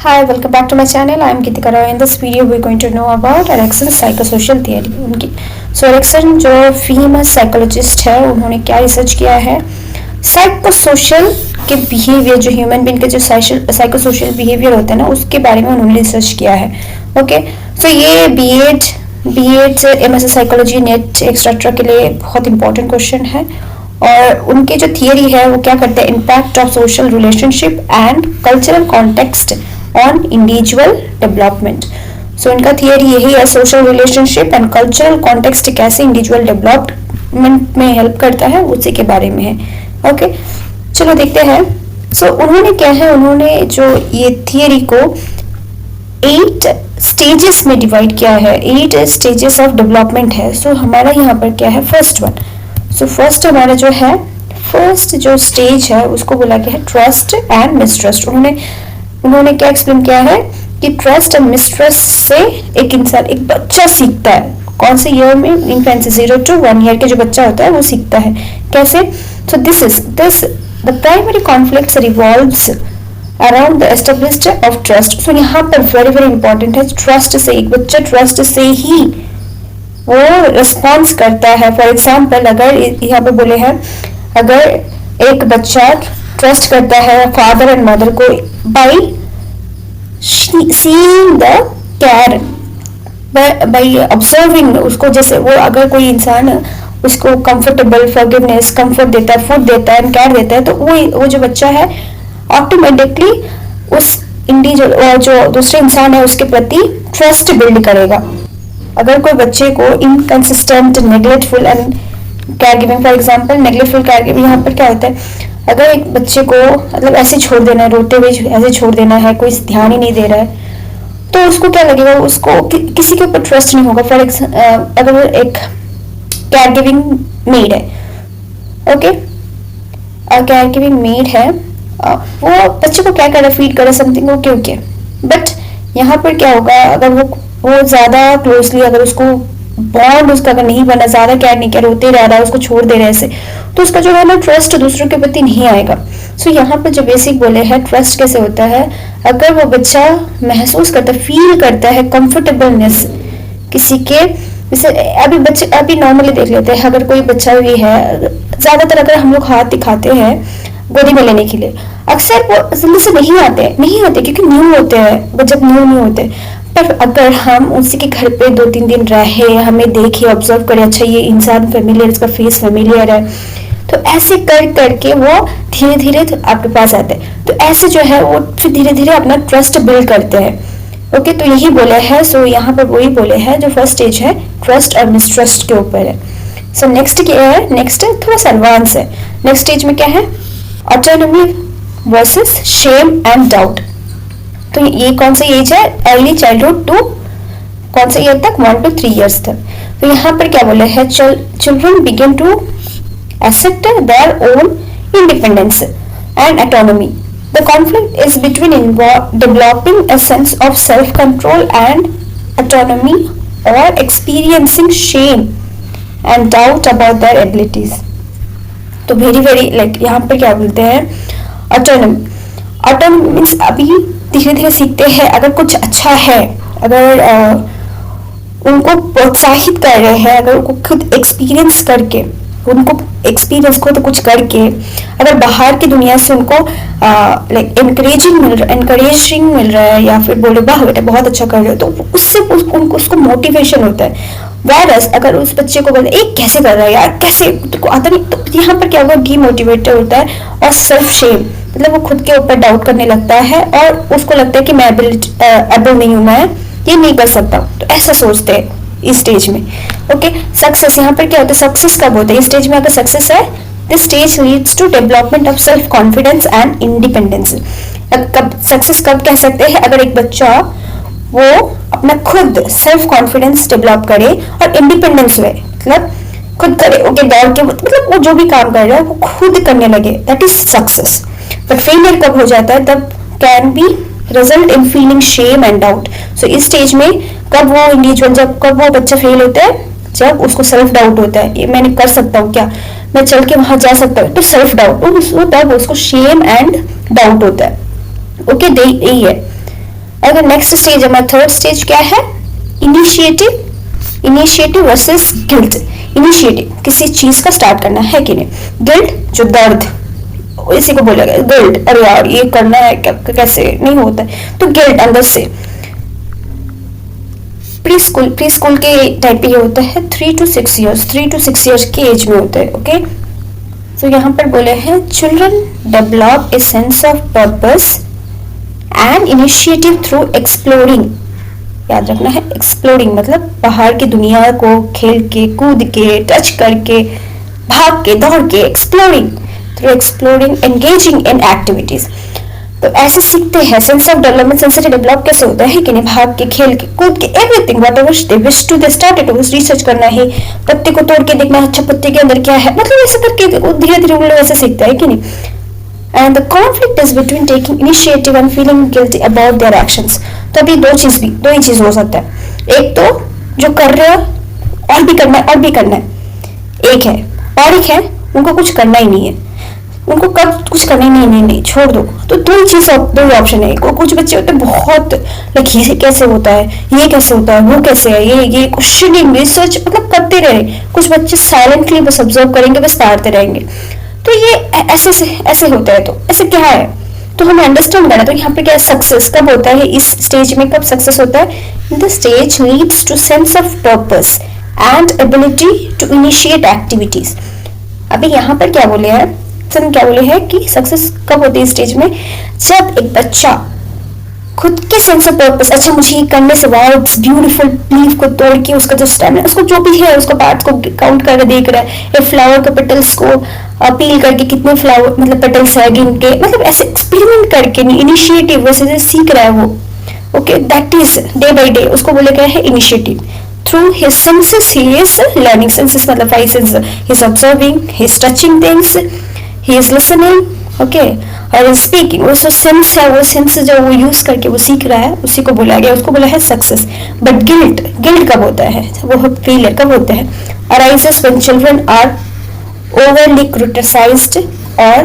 Hi, welcome back to my channel. I am Gitika Roy. In this video, we are going to know about Erikson's psychosocial theory. उनकी Ericsson जो famous psychologist है, उन्होंने क्या research किया है? Psychosocial के behaviour, जो human being के जो साइकोसोशल बिहेवियर होते हैं ना, उसके बारे में उन्होंने रिसर्च किया है. ओके, सो ये B Ed MSc psychology NET etcetera के लिए बहुत इंपॉर्टेंट क्वेश्चन है. और उनके जो थियरी है वो क्या करते हैं? Impact of social relationship and cultural context on individual development. So इनका थियरी यही है, social relationship and cultural context कैसे इंडिविजुअल डेवलपमेंट में हेल्प करता है, उसी के बारे में है. ओके, चलो देखते हैं. सो उन्होंने क्या है, उन्होंने जो ये थियरी को 8 स्टेजेस में डिवाइड किया है. 8 स्टेजेस ऑफ डेवलपमेंट है. सो हमारा यहाँ पर क्या है? First one. सो फर्स्ट हमारा जो है, फर्स्ट जो स्टेज है उसको बोला गया है ट्रस्ट एंड मिसट्रस्ट. उन्होंने क्या एक्सप्लेन किया है कि ट्रस्ट एंड मिसट्रस्ट से एक इंसान, एक बच्चा सीखता है. कौन से ईयर में? इन्फेंसी 0 to 1 ईयर के जो बच्चा होता है वो सीखता है. कैसे? So this the primary conflicts revolves around the established of trust. So यहाँ पर वेरी वेरी इंपॉर्टेंट है, ट्रस्ट से. एक बच्चा ट्रस्ट से ही वो रिस्पॉन्स करता है. फॉर एग्जाम्पल, अगर यहाँ पे बोले हैं, अगर एक बच्चा ट्रस्ट करता है फादर एंड मदर को by seeing the care, by observing उसको. जैसे वो, अगर कोई इंसान उसको कंफर्टेबल, फॉरगिवनेस, कंफर्ट देता है, फूड देता है, केयर देता है, तो वो जो बच्चा है ऑटोमेटिकली उस इंडिविजुअल, जो दूसरे इंसान है, उसके प्रति ट्रस्ट बिल्ड करेगा. अगर कोई बच्चे को inconsistent, neglectful and care giving, for example neglectful care giving, यहाँ पर क्या होता है? अगर एक बच्चे को मतलब ऐसे छोड़ देना है, रोते हुए ऐसे छोड़ देना है, कोई ध्यान ही नहीं दे रहा है, तो उसको क्या लगेगा? उसको किसी के ऊपर ट्रस्ट नहीं होगा. फॉर अगर एक केयर गिविंग मेड है, ओके, केयर गिविंग मेड है, वो बच्चे को क्या कर रहा है? फीड कर रहा है समथिंग, ओके ओके. बट यहाँ पर क्या होगा? अगर वो ज्यादा क्लोजली, अगर उसको बॉन्ड उसका अगर नहीं बना, ज्यादा केयर नहीं किया, रोते रह रहा है, उसको छोड़ दे रहे ऐसे, तो उसका जो है ना ट्रस्ट दूसरों के प्रति नहीं आएगा. सो यहाँ पर जो बेसिक बोले हैं, ट्रस्ट कैसे होता है? अगर वो बच्चा महसूस करता है, फील करता है कंफर्टेबलनेस किसी के, जैसे अभी नॉर्मली देख लेते हैं, अगर कोई बच्चा भी है, ज्यादातर अगर हम लोग हाथ दिखाते हैं गोदी में लेने के लिए, अक्सर वो जल्दी से नहीं आते क्योंकि न्यू होते हैं, वो जब न्यू होते. पर अगर हम उसी के घर पे 2-3 दिन रहे, हमें देखे, ऑब्जर्व करें, अच्छा ये इंसान फेमिलियर, इसका फेस फेमिलियर है, तो ऐसे करके वो धीरे धीरे आपके पास आते हैं. तो ऐसे जो है वो फिर धीरे धीरे अपना ट्रस्ट बिल्ड करते हैं. ओके, तो यही बोले हैं. सो यहाँ पर वही बोले हैं, जो फर्स्ट स्टेज है ट्रस्ट और मिसट्रस्ट के ऊपर है. सो नेक्स्ट क्या है? नेक्स्ट थोड़ा सा एडवांस है. नेक्स्ट स्टेज में क्या है? Autonomy versus Shem and doubt. तो ये कौन सा एज है? अर्ली चाइल्डहुड टू कौन सा ईयर तक? 1 to 3 years तक. तो यहाँ पर क्या बोले हैं? Children begin to accept their own independence and autonomy. The conflict is between developing a sense of self control and autonomy और experiencing shame and doubt about their abilities. तो वेरी वेरी लाइक यहाँ पर क्या बोलते हैं? Autonomy means अभी धीरे धीरे सीखते हैं. अगर कुछ अच्छा है, अगर उनको प्रोत्साहित कर रहे हैं, अगर उनको खुद एक्सपीरियंस करके, उनको एक्सपीरियंस खुद कुछ करके, अगर बाहर की दुनिया से उनको लाइक एनकरेजिंग मिल रहा है, या फिर बोले वाह बेटा बहुत अच्छा कर रहे हो, तो उससे उसको मोटिवेशन होता है. वैरस अगर उस बच्चे को बोले एक कैसे कर रहा है यार, कैसे तुमको आता नहीं, तो यहाँ पर क्या होगा? डीमोटिवेटेड होता है और सेल्फ शेम, मतलब वो खुद के ऊपर डाउट करने लगता है और उसको लगता है कि मैं एबल नहीं हूँ, मैं ये नहीं कर सकता. तो ऐसा सोचते हैं इस स्टेज में. Okay, success. यहाँ पर क्या होता है? सक्सेस कब होता है इस स्टेज में? अगर सक्सेस है, this stage leads to development of self confidence and independence. कब सक्सेस कब कह सकते हैं? अगर एक बच्चा वो अपना खुद सेल्फ कॉन्फिडेंस डेवलप करे और इंडिपेंडेंस हुए, मतलब खुद करे, ओके, दौड़ के, मतलब वो जो भी काम कर रहा है वो खुद करने लगे, that is success. But failure कब हो जाता है? तब can be result in feeling shame and doubt. So इस स्टेज में कब वो इंडिविजुअल, कब वो बच्चा फेल होता है? जब उसको सेल्फ डाउट होता है, ये मैंने कर सकता हूँ क्या, मैं चल के वहां जा सकता हूँ, तो सेल्फ डाउट, तब उसको शेम एंड डाउट होता है. ओके, यही है. अगर नेक्स्ट स्टेज हमारा थर्ड स्टेज क्या है, इनिशिएटिव वर्सेस गिल्ट। इनिशिएटिव किसी चीज का स्टार्ट करना है कि नहीं, गिल्ट जो दर्द, इसी को बोलेगा गिल्ट, अरे यार ये करना है क्या, कैसे नहीं होता है, तो गिल्ट अंदर से। प्री स्कूल के टाइम पे ये होता है 3 to 6 years, 3 to 6 years की एज में होता है। ओके, तो यहाँ पर बोले हैं children develop a sense of purpose and initiative through exploring. याद रखना है, एक्सप्लोरिंग मतलब बाहर की दुनिया को खेल के, कूद के, टच करके, भाग के, दौड़ के, exploring through exploring, engaging in activities. तो ऐसे सीखते हैं। Sense of development, sense develop कैसे होता है कि नहीं, भाग के, खेल के, कूद के, everything whatever they wish to, they started to research करना है, पत्ते को तोड़ के देखना, अच्छा पत्ते के अंदर क्या है, मतलब ऐसे करके धीरे धीरे उन लोग ऐसे सीखते हैं कि नहीं। And the conflict is between taking initiative and feeling guilty about their actions. तो अभी दो ही चीज हो सकता है, एक तो जो कर रहे हो और भी करना है, और भी करना है, एक है, और एक है उनको कुछ करना ही नहीं है, उनको कब कुछ करना ही नहीं, छोड़ दो। तो दो ही ऑप्शन है। कुछ बच्चे होते हैं बहुत लाइक ये कैसे होता है, ये कैसे होता है, वो कैसे है, ये क्वेश्चनिंग, रिसर्च मतलब करते रहे। कुछ बच्चे साइलेंटली बस ऑब्जर्व करेंगे, बस पढ़ते रहेंगे। तो ये ऐसे होता है। तो ऐसे क्या है, तो हमें अंडरस्टैंड करना। तो यहाँ पे क्या सक्सेस कब होता है, इस स्टेज में कब सक्सेस होता है, the stage leads to sense of purpose and ability to initiate activities. अभी यहाँ पर क्या बोले हैं कि सक्सेस कब होती है स्टेज में, जब एक बच्चा खुद के सेंस ऑफ पर्पस, अच्छा मुझे ये करने से वाओ इट्स ब्यूटीफुल, लीफ को तोड़ के उसका जो स्टेम है, उसको जो भी है, उसको पार्ट्स को काउंट करके देख रहा है, एक फ्लावर के पेटल्स को पील करके कितने फ्लावर मतलब पेटल्स है गिन के, मतलब ऐसे एक्सपेरिमेंट करके, इनिशिएटिव वैसे सीख रहा है वो। Okay, that is day by day, उसको बोला गया है initiative. Through his senses he is learning. Senses मतलब five senses. He is observing, he is touching things, he is listening, okay, और speaking. वो जो sense है, वो sense जो वो use करके वो सीख रहा है, उसी को बोला गया, उसको बोला है success. But guilt कब होता है, वो failure कब होता है, arises when children are overly criticized or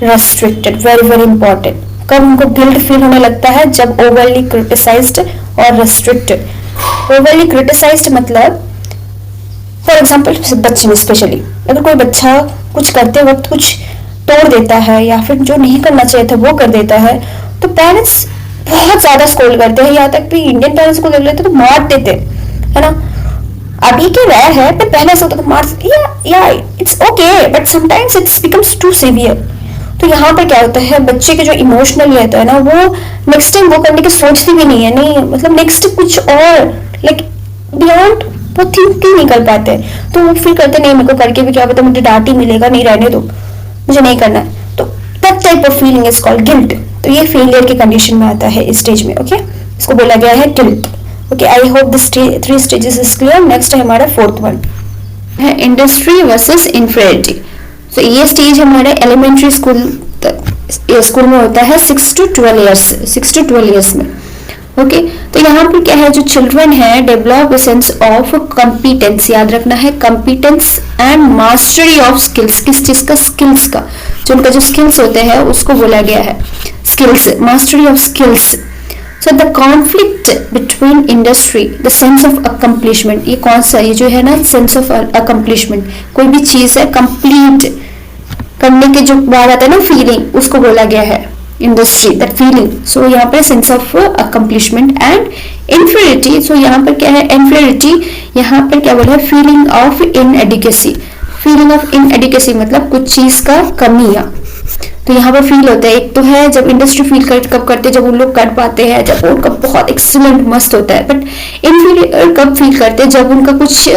restricted. Very very important. कब उनको guilt feel होने लगता है, जब overly criticized और restricted. ओवरली क्रिटिसाइज्ड मतलब फॉर एग्जाम्पल बच्चे में स्पेशली, अगर कोई बच्चा कुछ करते वक्त कुछ तोड़ देता है या फिर जो नहीं करना चाहिए था वो कर देता है, तो पेरेंट्स बहुत ज्यादा स्कोल्ड करते हैं। यहाँ तक भी इंडियन पेरेंट्स को देख लेते तो मार देते है ना। अभी के रहा है, पर पहले से होता तो मार, या it's okay, but sometimes it's becomes too severe. तो यहाँ पर क्या होता है, बच्चे के जो इमोशनल रहता है ना, वो नेक्स्ट टाइम वो करने की सोचती भी नहीं है, नहीं मतलब नेक्स्ट कुछ और लाइक बियॉन्ड वो थिंक नहीं कर पाते, तो वो फील करते नहीं, मेरे को करके भी क्या पता मुझे डांट ही मिलेगा, नहीं रहने दो, मुझे नहीं करना है। तो that type of feeling is called guilt. तो ये फेलियर के कंडीशन में आता है इस स्टेज में। ओके, इसको बोला गया है guilt. Okay, I hope this 3 stages is clear. Next है हमारा 4th वन है इंडस्ट्री वर्सेस इंफीरियरिटी। तो ये स्टेज हमारे एलिमेंट्री स्कूल में होता है 6 to 12 ईयर्स में। ओके, तो यहाँ पर क्या है, जो चिल्ड्रन है डेवलप सेंस ऑफ कॉम्पिटेंस। याद रखना है competence and mastery of skills. किस चीज का, स्किल्स का, जो उनका जो स्किल्स होते हैं उसको बोला गया है skills, mastery of skills. So the conflict between industry, the sense of accomplishment. ये कौन सा, ये जो है ना सेंस ऑफ अकम्प्लिशमेंट, कोई भी चीज है कंप्लीट करने के जो बाद आता है ना फीलिंग, उसको बोला गया है इंडस्ट्री, दैट फीलिंग। सो यहाँ पर sense of accomplishment and inferiority. So यहाँ पर क्या है, इनफीरियरिटी, यहाँ पर क्या बोला है, feeling of inadequacy. Feeling of inadequacy मतलब कुछ चीज का कमी है, तो यहाँ पर फील होता है। एक तो है जब इंडस्ट्री फील कब करते हैं, जब उन लोग कर पाते हैं, जब उनका बहुत एक्सीलेंट मस्त होता है। बट इनफीरियर कब फील करते हैं, जब उनका कुछ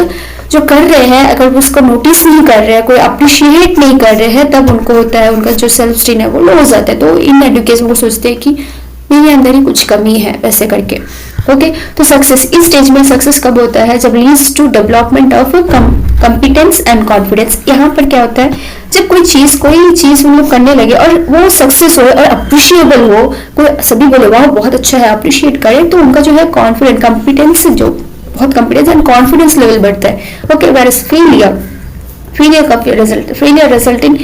जो कर रहे हैं अगर वो उसको नोटिस नहीं कर रहे हैं, कोई अप्रिशिएट नहीं कर रहे हैं, तब उनको होता है, उनका जो सेल्फ स्टीम है वो लो हो जाता है। तो इन एजुकेशन वो सोचते हैं कि मेरे अंदर ही कुछ कमी है, वैसे करके। ओके, तो सक्सेस इस स्टेज में सक्सेस कब होता है, जब leads to development of competence and confidence. यहाँ पर क्या होता है, जब कोई चीज हम लोग करने लगे और वो सक्सेस हो और अप्रिशिएबल हो, कोई सभी बोले वाह बहुत अच्छा है, अप्रिशिएट करें, तो उनका जो है कॉन्फिडेंस, कॉम्पिटेंस, जो बहुत कॉन्फिडेंस एंड कॉन्फिडेंस लेवल बढ़ता है। ओके, वेयरएज फेलियर का result in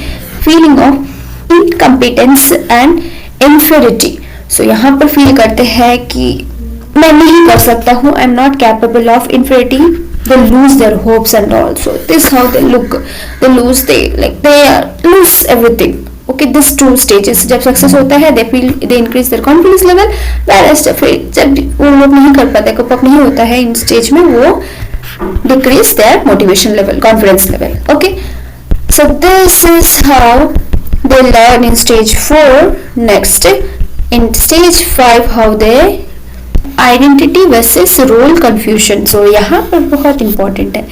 feeling of incompetence and inferiority. So यहाँ पर फील करते हैं कि मैं नहीं कर सकता हूँ, I am not capable of infinity, they lose their hopes and all. So this how they look, they lose, they lose everything. Okay, this two stages. जब सक्सेस होता है they feel, they increase their confidence level, whereas जब वो लोग नहीं कर पाते, cope up नहीं होता है इन स्टेज में, वो decrease their motivation level, confidence level. Okay, so this is how they learn in stage 4. Next, in stage 5 how they identity versus role confusion. So यहाँ पर बहुत इंपॉर्टेंट है.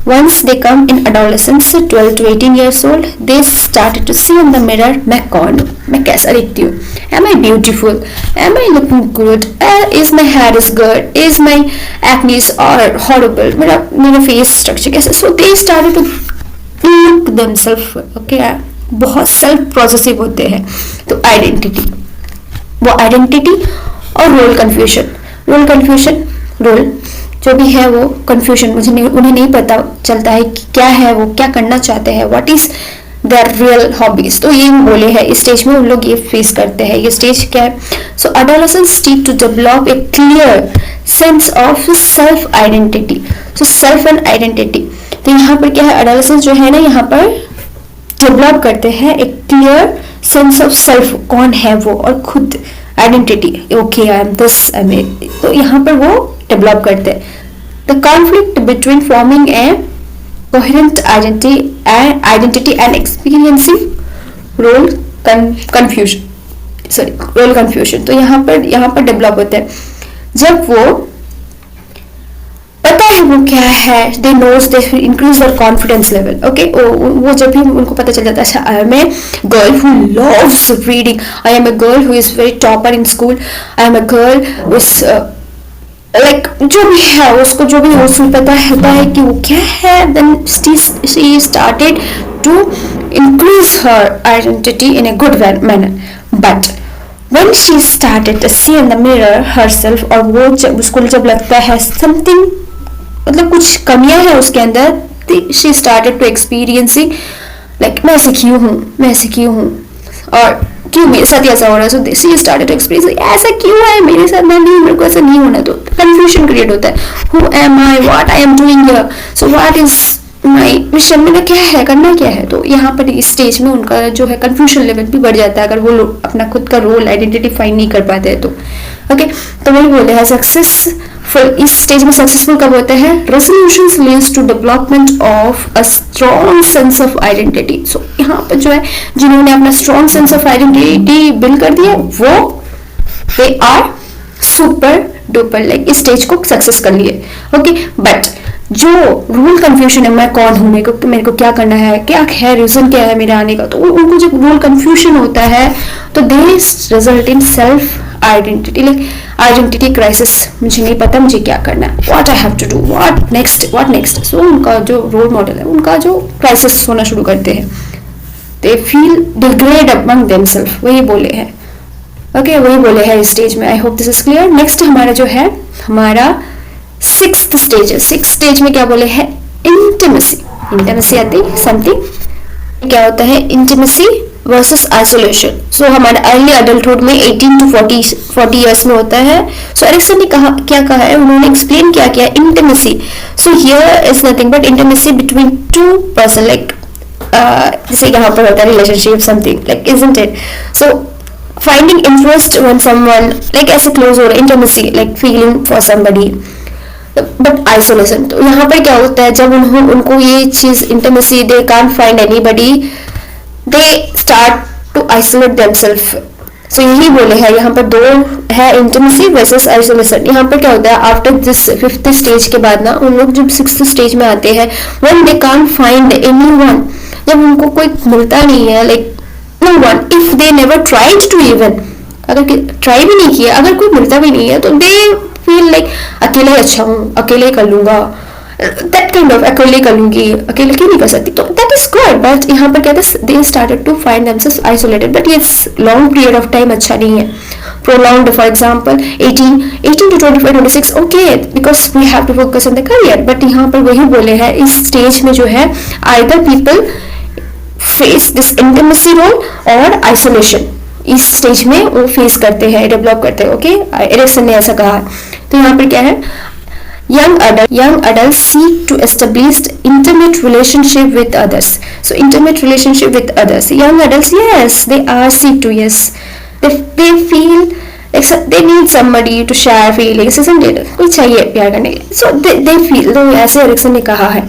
once they come in adolescence 12 to 18 years old, they started to see in the mirror, मैं कौन हूँ, मैं कैसा दिखती हूँ, am I beautiful, am I looking good, is my hair is good, is my acne are horrible, मेरा face structure कैसा. so they started to look themselves. okay, बहुत सेल्फ प्रोसेसिव होते हैं. तो आइडेंटिटी और रोल कंफ्यूजन. रोल जो भी है वो कंफ्यूजन, उन्हें नहीं पता चलता है कि क्या है, वो क्या करना चाहते हैं, what is there real hobbies. तो ये बोले हैं इस स्टेज में उन लोग ये फेस करते हैं. ये स्टेज क्या है? So adolescence stage to develop a clear sense of self identity. So self and identity. तो यहाँ पर क्या है, एडोलेसेंस जो है ना, यहाँ पर डेवलप करते हैं एक क्लियर सेंस ऑफ सेल्फ, कौन है वो, और खुद identity. Okay, I am this, I am. तो यहाँ पर वो डेवलप करते हैं. The conflict between forming a coherent identity and experiencing role confusion. तो यहाँ पर डेवलप होते हैं जब वो पता है वो क्या है, they knows, they increase their confidence level. Okay, वो जब भी उनको पता चल जाता है, अच्छा I am a girl who loves reading, I am a girl who is very topper in school, I am a girl with like जो भी है उसको, जो भी उसको पता होता है कि वो क्या है, then she started to increase her identity in a good manner. But when she started to see in the mirror herself, और वो जब उसको जब लगता है something, मतलब कुछ कमियां हैं उसके अंदर, she started to experiencing like मैं ऐसे क्यों हूँ और क्यों मेरे साथ ऐसा हो रहा है. so she started to experience ऐसा क्यों है मेरे साथ, मेरे को ऐसा नहीं होना. तो confusion create होता है. who am I, what I am doing here, so what is my mission, मेरा क्या है, करना क्या है. तो यहाँ पर इस स्टेज में उनका जो है कंफ्यूजन लेवल भी बढ़ जाता है अगर वो अपना खुद का रोल आइडेंटिटी फाइंड नहीं कर पाते हैं. तो ओके, तो वही बोले हैं सक्सेसफुल. इस स्टेज में सक्सेसफुल कब होते हैं? Resolutions leads to development of a strong sense of identity. So यहाँ पर जो है जिन्होंने अपना strong sense of identity build कर दिया, वो they are super duper, like इस स्टेज को सक्सेस कर लिए. ओके, बट जो रोल कंफ्यूजन है, मैं कौन हूँ, मेरे को क्या करना है, क्या है, रीजन क्या है मेरे आने का, तो उनको जब रोल कंफ्यूजन होता है तो they result in self identity, like identity crisis. मुझे नहीं पता मुझे क्या करना है, what I have to do, what next. So उनका जो रोल मॉडल है, उनका जो क्राइसिस होना शुरू करते हैं. They feel degrade among themself. वही बोले हैं. ओके, वही बोले हैं इस स्टेज में. आई hope this is clear. Next हमारा जो है, हमारा सिक्स्थ स्टेज में क्या बोले हैं? इंटीमेसी आती समथिंग. क्या होता है इंटीमेसी वर्सेस आइसोलेशन. सो हमारे अर्ली अडल्टहुड में 18 to 40 ईयर्स में होता है. सो एरिक्सन ने क्या कहा है, उन्होंने एक्सप्लेन किया intimacy. So here is nothing but intimacy between two person, like जैसे यहाँ पर होता है relationship something, like isn't it. So finding interest when someone, like ऐसे क्लोज हो रहा है, intimacy like feeling for somebody. But isolation, तो यहाँ पर क्या होता है, जब उनको ये चीज intimacy, they can't find anybody, they start to isolate themselves. So यही बोले हैं यहाँ पर, दो है इंटीमेसी वर्सेस आइसोलेशन. यहाँ पर क्या होता है, आफ्टर दिस 5th स्टेज के बाद ना, उन लोग जब 6th स्टेज में आते हैं, when they can't find anyone, जब उनको कोई मिलता नहीं है, like no one, if they never tried to even, अगर ट्राई भी नहीं किया, अगर कोई मिलता भी नहीं है, तो दे फील लाइक अकेले अच्छा हूँ, अकेले कर लूंगा, दैट काइंड ऑफ अकेले कर लूंगी, अकेले क्यों नहीं कर सकती. तो दैट इज गुड. बट यहाँ पर क्या था, they started to find themselves isolated. But ये लॉन्ग पीरियड ऑफ टाइम अच्छा नहीं है. prolonged, for example 18 to 25 26, okay, because we have to focus on the career. but यहाँ पर वही बोले हैं, इस स्टेज में जो है either people face this intimacy role or isolation. इस स्टेज में वो फेस करते हैं, डेवलप करते हैं। ओके, एरिक्सन ने ऐसा कहा। तो यहाँ पर क्या है, young adults seek to establish intimate relationship with others. So intimate relationship with others, young adults, yes, they are seek to, yes, they feel they need somebody to share feelings, isn't it? कोई चाहिए प्यार करने के लिए। So they feel, तो ऐसे Ericsson ने कहा है।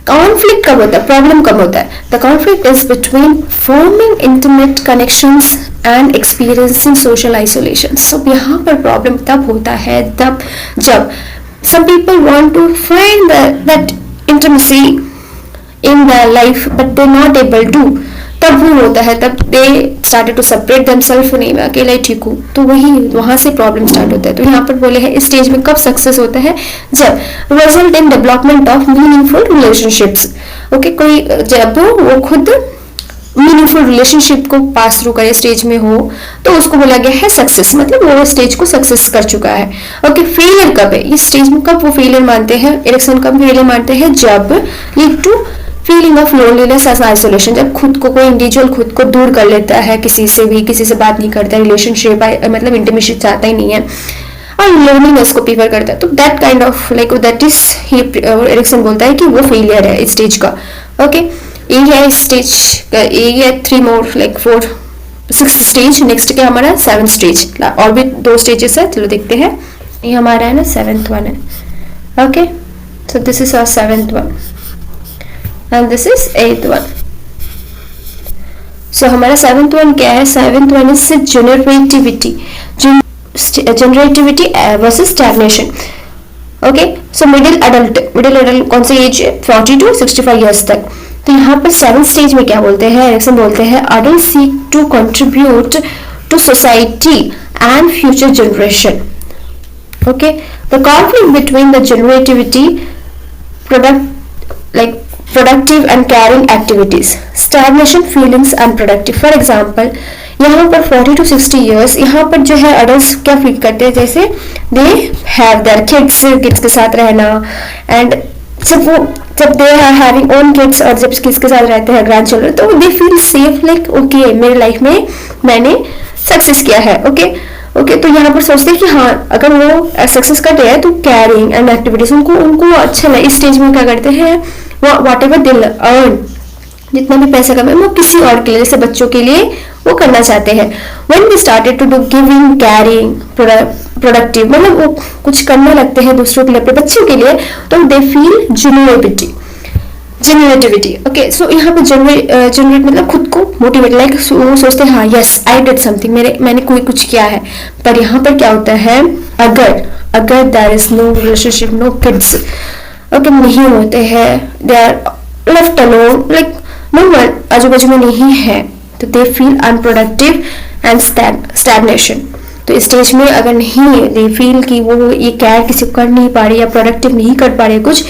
कॉन्फ्लिक्ट कब होता है, प्रॉब्लम कब होता है? The conflict is between forming intimate connections and experiencing social isolation. So यहाँ पर प्रॉब्लम तब होता है तब जब some people want to find that intimacy in their life but they're not able to, तब वो होता है, तब they started to separate themselves, नहीं मैं अकेला ही ठीक हूँ, तो वही वहां से प्रॉब्लम स्टार्ट होता है। तो यहाँ पर बोले हैं इस स्टेज में कब सक्सेस होता है, जब result in development of meaningful relationships. Okay, कोई जब वो खुद मीनिंगफुल रिलेशनशिप को पास थ्रू करे स्टेज में हो, तो उसको बोला गया है सक्सेस, मतलब वो स्टेज को सक्सेस कर चुका है। ओके, फेलियर कब है, इस स्टेज में कब वो फेलियर मानते हैं, एरिक्सन कब फेलियर मानते हैं, जब lead to feeling of loneliness and isolation, जब खुद को कोई इंडिविजुअल खुद को दूर कर लेता है, किसी से भी, किसी से बात नहीं करता, रिलेशनशिप मतलब इंटीमेसी चाहता ही नहीं है और लोनलीनेस को प्रीफर करता है। तो that kind of like that is he, Erikson बोलता है कि वो फेलियर है इस स्टेज का। ओके, ये है स्टेज, ये 3 मोर लाइक 4 6 स्टेज। नेक्स्ट क्या हमारा 7th स्टेज, और भी 2 स्टेजेस है, चलो देखते हैं। ये हमारा है ना 7th वन है। Okay, so this is our 7th one and this is 8th one. So हमारा 7th वन क्या है, 7th one is generativity, generativity versus stagnation. Okay, so middle adult कौन सी एज, 40 to 65 ईयर्स तक। तो यहाँ पर 7th स्टेज में क्या बोलते हैं, एरिक्सन बोलते हैं adult seek to contribute to society and future generation. Okay, the conflict between the generativity productive and caring activities, stagnation feelings unproductive. For example यहाँ पर 40 to 60 ईयर्स, यहाँ पर जो है अडल्ट क्या फील करते हैं, जैसे दे हैव देयर किड्स के साथ रहना, एंड जब they are having own kids और जब किड्स के साथ रहते हैं ग्रैंड चिल्ड्रन, तो they feel safe, like okay मेरी लाइफ में मैंने सक्सेस किया है। ओके, तो यहाँ पर सोचते हैं कि हाँ अगर वो सक्सेस कर रहे हैं तो कैरिंग एंड एक्टिविटीज उनको अच्छा लगे। इस स्टेज में क्या करते हैं, वॉट एवर दे अर्न, जितना भी पैसा कमाए वो किसी और के लिए, जैसे बच्चों के लिए वो करना चाहते हैं। When they started to do giving, caring, productive, मतलब वो कुछ करने लगते हैं दूसरों के लिए, अपने बच्चों के लिए, तो दे फील जनरेटिविटी। ओके, सो यहाँ पे जनरेट मतलब खुद को मोटिवेट, लाइक वो सोचते हैं हाँ यस आई डिड समथिंग, मैंने कोई कुछ किया है। पर यहाँ पर क्या होता है, अगर there is no relationship, no kids, okay नहीं होते हैं, they are left alone, like no one आजू बाजू में नहीं है, तो they feel unproductive and stagnation. तो इस स्टेज में अगर नहीं दे फील कि वो ये केयर किसी को कर नहीं पा रही या प्रोडक्टिव नहीं कर पा रहे कुछ,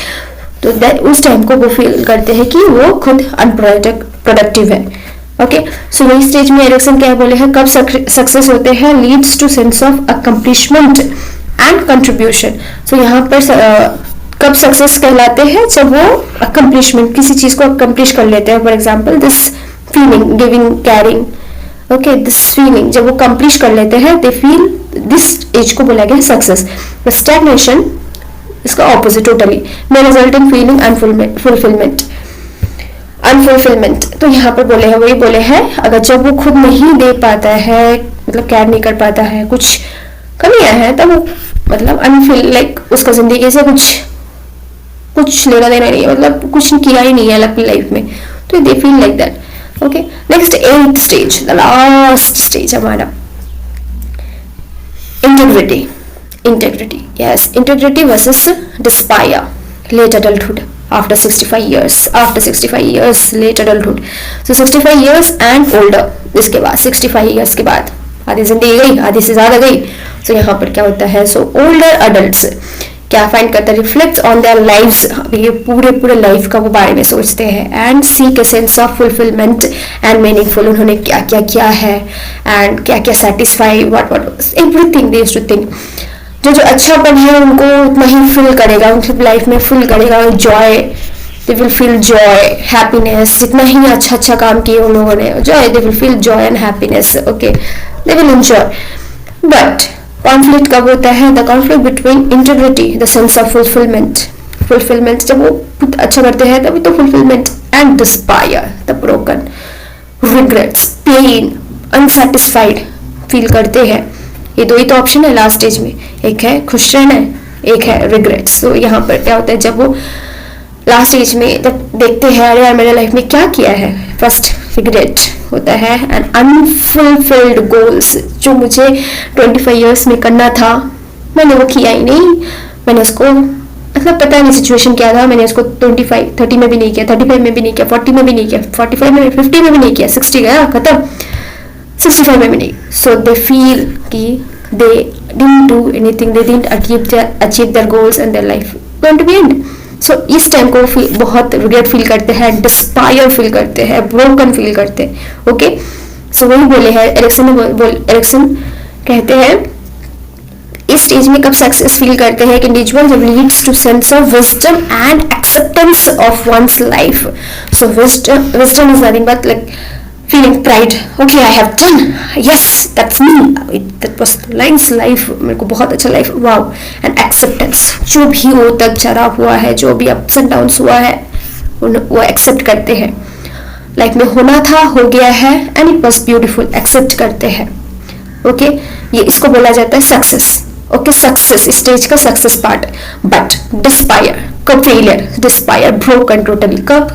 तो उस टाइम को वो फील करते हैं कि वो खुद अनप्रोडक्टिव है। ओके, सो यही स्टेज में एरिक्सन क्या बोले हैं, कब सक्सेस होते हैं, leads to sense of accomplishment and contribution. So यहाँ पर कब सक्सेस कहलाते हैं, जब वो अकम्प्लिशमेंट, किसी चीज को अकम्प्लिश कर लेते हैं। For example this feeling, giving, carrying, okay this feeling जब वो कंप्लीट कर लेते हैं, दे फील, दिस एज को बोला गया है सक्सेस। स्टैग्नेशन इसका opposite totally, may result in feeling unfulfilment. तो यहाँ पर बोले हैं, वही बोले हैं, अगर जब वो खुद नहीं दे पाता है, मतलब केयर नहीं कर पाता है, कुछ कमियां हैं, तब वो मतलब अनफिल, लाइक उसका जिंदगी से कुछ लेना देना नहीं है, मतलब कुछ किया ही नहीं है अपनी लाइफ में, तो they feel like that. Okay, next 8th stage, the last stage हमारा integrity. Yes, integrity versus despair, late adulthood after 65 years late adulthood. So 65 years and older, इसके बाद 65 years के बाद आधी जिंदगी गई, आधी से ज्यादा गई। सो यहाँ पर क्या होता है, सो ओल्डर अडल्ट्स क्या फाइंड करता है, रिफ्लेक्ट्स ऑन देयर लाइव्स, ये पूरे लाइफ का वो बारे में सोचते हैं, and seek a sense of fulfilment and meaningful, उन्होंने क्या क्या किया है एंड क्या क्या satisfy, what everything they used to think. जो अच्छापन है उनको उतना ही फिल करेगा, उनकी लाइफ में फिल करेगा, joy they will feel joy, happiness, जितना ही अच्छा अच्छा काम किए उन लोगों ने, joy, they will feel joy and happiness, okay, they will enjoy. But conflict कब होता है? The conflict between integrity, the sense of fulfilment, जब वो खुद अच्छा करते हैं तभी तो fulfilment, and despair, the broken, regrets, pain, unsatisfied feel करते हैं. ये दो ही तो ऑप्शन है लास्ट स्टेज में, एक है खुश रहना, एक है रिग्रेट्स. तो यहाँ पर क्या होता है, जब वो लास्ट स्टेज में जब देखते हैं अरे यार मैंने लाइफ में क्या किया है, फर्स्ट रिग्रेट होता है, एंड अनफुलफिल्ड गोल्स, जो मुझे 25 इयर्स में करना था मैंने वो किया ही नहीं. मैंने उसको मतलब पता नहीं सिचुएशन क्या था, मैंने उसको 30 में भी नहीं किया, 35 में भी नहीं किया, 40 में भी नहीं किया, 45 में, 50 में भी नहीं किया, 60 गया खत्म, 65 में भी नहीं. सो दे फील कि they didn't do anything, they didn't achieve their goals and their life going to be end. So इस टाइम को बहुत रिग्रेट फील करते हैं, डिस्पायर फील करते हैं, ब्रोकन फील करते हैं. ओके, सो वही बोले हैं एरिक्सन कहते हैं इस स्टेज में कब सक्सेस फील करते हैं, इंडिविजुअल जब leads to sense of wisdom and acceptance of one's life. So wisdom is nothing but like feeling pride, okay I have done, yes that's me, that was nice life, मेरे को बहुत अच्छा life, wow. and acceptance, जो भी हो तक चला हुआ है, जो भी अप्स एंड डाउन्स हुआ है वो एक्सेप्ट करते हैं. लाइफ में होना था हो गया है and it was beautiful, accept करते हैं. ओके, ये इसको बोला जाता है सक्सेस. ओके, सक्सेस स्टेज का सक्सेस पार्ट. बट डिस्पायर, कब फेलियर, डिस्पायर, ब्रोकन टोटली, कब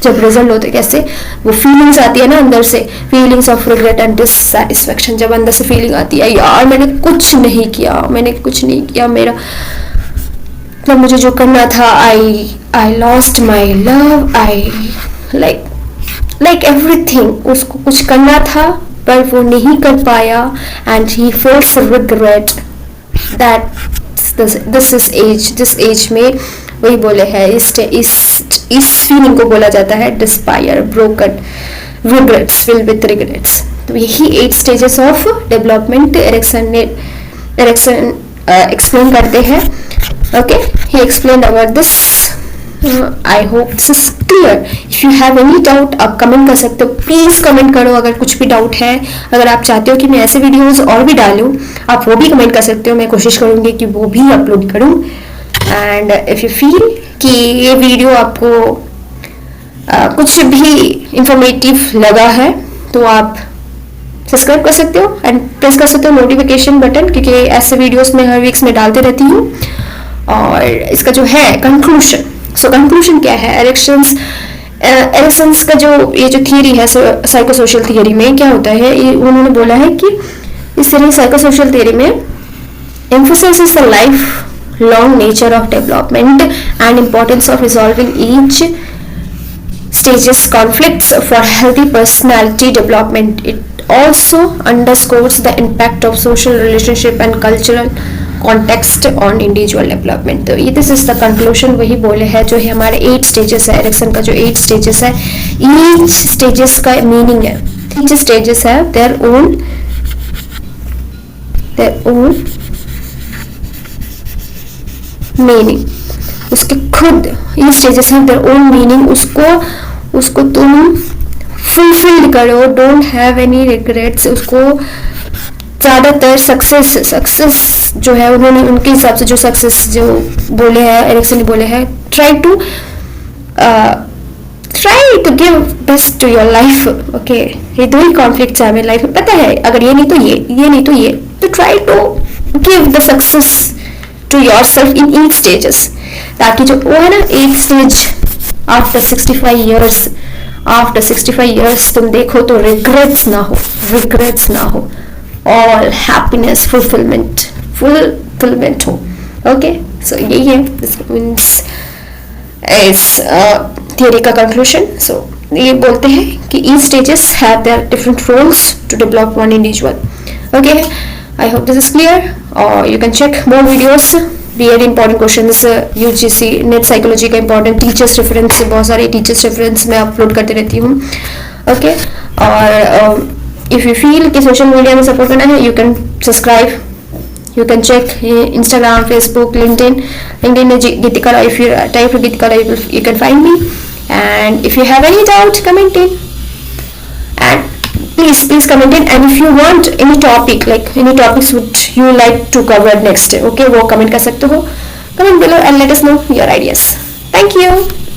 जब रिजल्ट होते, कैसे वो फीलिंग्स आती है ना अंदर से, feelings of regret and dissatisfaction, जब अंदर से फीलिंग आती है यार मैंने कुछ नहीं किया, मेरा मतलब मुझे जो करना था, I lost my love, I like everything, उसको कुछ करना था पर वो नहीं कर पाया, and he feels regret. That this age में वही बोले हैं, इस फीलिंग को बोला जाता है despair, broken, regrets, filled with regrets. तो यही 8 stages of development Erikson explain करते हैं. Okay, he explain about this. I hope this is clear. If you have any doubt आप कमेंट कर सकते हो, प्लीज कमेंट करो अगर कुछ भी डाउट है. अगर आप चाहते हो कि मैं ऐसे वीडियोस और भी डालूं आप वो भी कमेंट कर सकते हो, मैं कोशिश करूंगी कि वो भी अपलोड करूं. एंड इफ यू फील कि ये वीडियो आपको कुछ भी इंफॉर्मेटिव लगा है तो आप सब्सक्राइब कर सकते हो एंड प्रेस कर सकते हो नोटिफिकेशन बटन, क्योंकि ऐसे वीडियोस में हर वीक्स में डालते रहती हूँ. और इसका जो है कंक्लूजन, सो कंक्लूजन क्या है, एरिक्सन्स का जो ये जो थियरी है साइकोसोशल थियरी में क्या होता है, ये उन्होंने बोला है कि इस तरह साइकोसोशल थियरी में emphasis is the life long nature of development and importance of resolving each stage's conflicts for healthy personality development. It also underscores the impact of social relationship and cultural context on individual development. तो ये this is the conclusion वही बोले हैं जो है हमारे 8 stages है, Ericsson का जो 8 stages है, each stages का meaning है, each stages have their own meaning, उसके खुद ये स्टेजेस हैं देयर ओन मीनिंग. उसको तुम फुलफिल करो, डोंट हैव एनी रिग्रेट्स. उसको ज़्यादातर सक्सेस जो है उन्होंने उनके हिसाब से जो सक्सेस जो बोले हैं एरिक्सन ने बोले हैं, try to give best to your life. Okay, ये दो ही कॉन्फ्लिक्ट्स है हमें लाइफ में, पता है अगर ये नहीं तो ये नहीं तो ये, तो try to give the success to yourself in each stages, ताकि जो वो है ना 8 स्टेज आफ्टर 65 years तुम देखो तो रिग्रेट्स ना हो, ऑल हैप्पीनेस, फुलफिलमेंट हो. ओके, सो यही है, दिस मींस इज थियरी का कंक्लूजन. सो ये बोलते हैं कि each stages have their different roles to develop one individual. Okay, I hope this is clear. Or you can check more videos, really important questions, UGC net psychology का important teachers reference, बहुत सारे teachers reference मैं upload करते रहती हूँ. Okay, और if you feel कि social media में सपोर्ट करना है, you can subscribe You can check Instagram, Facebook, LinkedIn. LinkedIn is Geetika Roy. If you type Geetika Roy, you can find me. And if you have any doubt, comment in. And please comment in. And if you want any topic, like any topics would you like to cover next, okay, वो comment कर सकते हो. Comment below and let us know your ideas. Thank you.